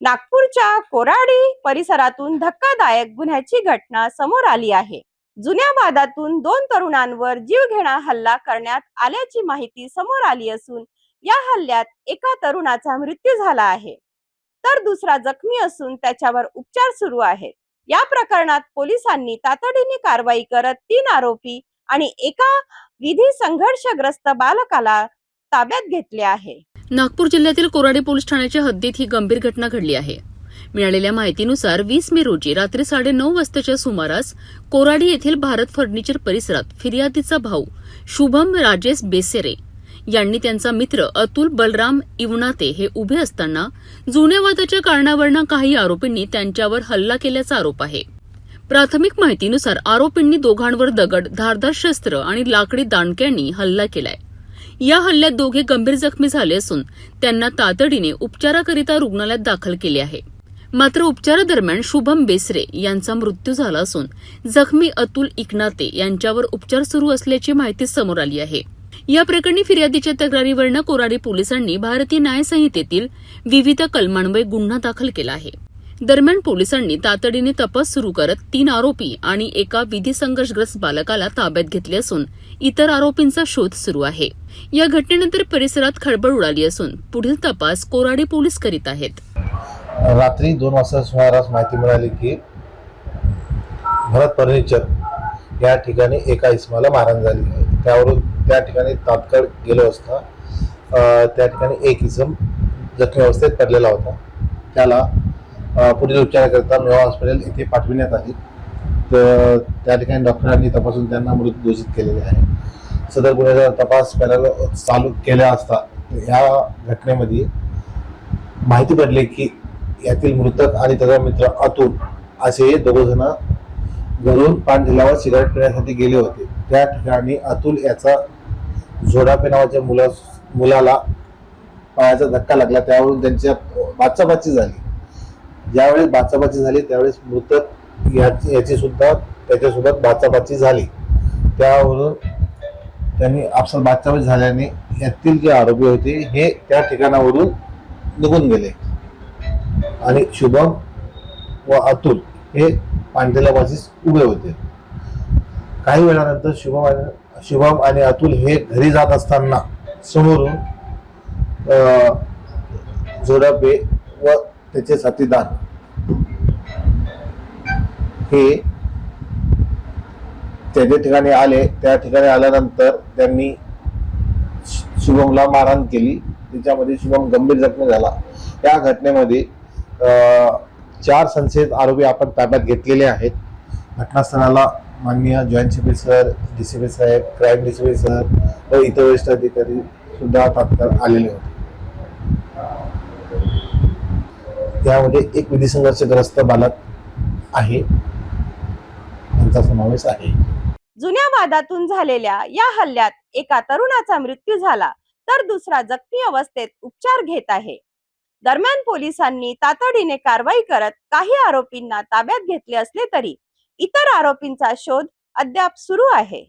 नागपूरच्या कोराडी परिसरातून धक्कादायक गुन्ह्याची घटना समोर आली आहे। जुन्या वादातून दोन तरुणांवर जीवघेणा हल्ला करण्यात आल्याची माहिती समोर आली असून या हल्ल्यात एका तरुणाचा मृत्यू झाला आहे, तर दुसरा जखमी असून त्याच्यावर उपचार सुरू आहेत। या प्रकरणात पोलिसांनी तातडीने कारवाई करत 3 आरोपी आणि एका विधी संघर्षग्रस्त बालकाला ताब्यात घेतले आहे। नागपूर जिल्ह्यातील कोराडी पोलीस ठाण्याच्या हद्दीत ही गंभीर घटना घडली आहे। मिळालेल्या माहितीनुसार 20 मे रोजी रात्री 9:30 वाजताच्या सुमारास कोराडी येथील भारत फर्निचर परिसरात फिर्यादीचा भाऊ शुभम राजेश बेसेरे यांनी त्यांचा मित्र अतुल बलराम इवनाते हे उभे असताना जुन्या वादाच्या कारणावरून काही आरोपींनी त्यांच्यावर हल्ला केल्याचा आरोप आहे। प्राथमिक माहितीनुसार आरोपींनी दोघांवर दगड, धारदार शस्त्र आणि लाकडी दांडक्यांनी हल्ला केलाय। या हल्ल्यात दोघे गंभीर जखमी झाले असून त्यांना तातडीने उपचाराकरिता रुग्णालयात दाखल केले आहे। मात्र उपचारादरम्यान शुभम बेसरे यांचा मृत्यू झाला असून जखमी अतुल इकनाते यांच्यावर उपचार सुरू असल्याची माहिती समोर आली आहे। या प्रकरणी फिर्यादीच्या तक्रारीवरून कोराडी पोलिसांनी भारतीय न्याय संहितेतील विविध कलमान्वये गुन्हा दाखल केला आहे। दरम्यान पोलिसांनी तातडीने तपास सुरू करत 3 आरोपी आणि एका विधी संघर्षग्रस्त बालकाला ताब्यात घेतले असून इतर आरोपींचा शोध सुरू आहे। या घटनेनंतर परिसरात खळबळ उडाली असून पुढील तपास कोराडी पोलीस करीत आहेत। रात्री 2 वाजता सुमारास माहिती मिळाली की भारत फर्निचर या ठिकाणी एका इसमाला मारहाण झाली आहे। त्यावरून त्या ठिकाणी तात्काळ गेलो असता त्या ठिकाणी एक इसम जखमी अवस्थेत पडलेला होता। त्याला पुढील उपचाराकरिता मेवा हॉस्पिटल येथे पाठविण्यात आले, तर त्या ठिकाणी डॉक्टरांनी तपासून त्यांना मृत घोषित केलेले आहे। सदर गुन्ह्याचा तपास पॅनल चालू केला असता या घटनेमध्ये माहिती पडली की यातील मृतक आणि त्याचा मित्र अतुल असे दोघे जण घरून पान ठेल्यावर सिगारेट पिण्यासाठी गेले होते। त्या ठिकाणी अतुल याचा झोडापे नावाच्या मुलाला पायाचा धक्का लागला, त्यावरून त्यांच्या बाचाबाची झाली। ज्यावेळेस बाचाबाची झाली त्यावेळेस मृतक याची सुद्धा त्याच्यासोबत बाचाबाची झाली। त्यावरून त्यांनी आपसात बाचाबाची झाल्याने यातील जे आरोपी होते हे त्या ठिकाणावरून निघून गेले आणि शुभम व अतुल हे पांढऱ्यापाशीच उभे होते। काही वेळानंतर शुभम आणि अतुल हे घरी जात असताना समोरून जोडापे व त्याचे साथीदार हे त्याच्या ठिकाणी आले। त्या ठिकाणी आल्यानंतर त्यांनी शुभमला मारहाण केली, त्याच्यामध्ये शुभम गंभीर जखमी झाला। या घटनेमध्ये 4 संशयित आरोपी आपण ताब्यात घेतलेले आहेत। घटनास्थळाला माननीय जॉईंट सीपी सर, डीसीपी साहेब, क्राईम डीसीपी सर व इतर वरिष्ठ अधिकारी सुद्धा तात्काळ आलेले होते। यामध्ये एक विधी संघर्षग्रस्त बालक आहे, त्यांचा समावेश आहे। जुन्या वादातून झालेल्या या हल्ल्यात एका तरुणाचा मृत्यू झाला, तर दुसरा जखमी अवस्थेत उपचार घेत आहे। दरम्यान पोलिसांनी तातडीने कारवाई करत काही आरोपींना ताब्यात घेतले असले तरी इतर आरोपींचा शोध अद्याप सुरू आहे।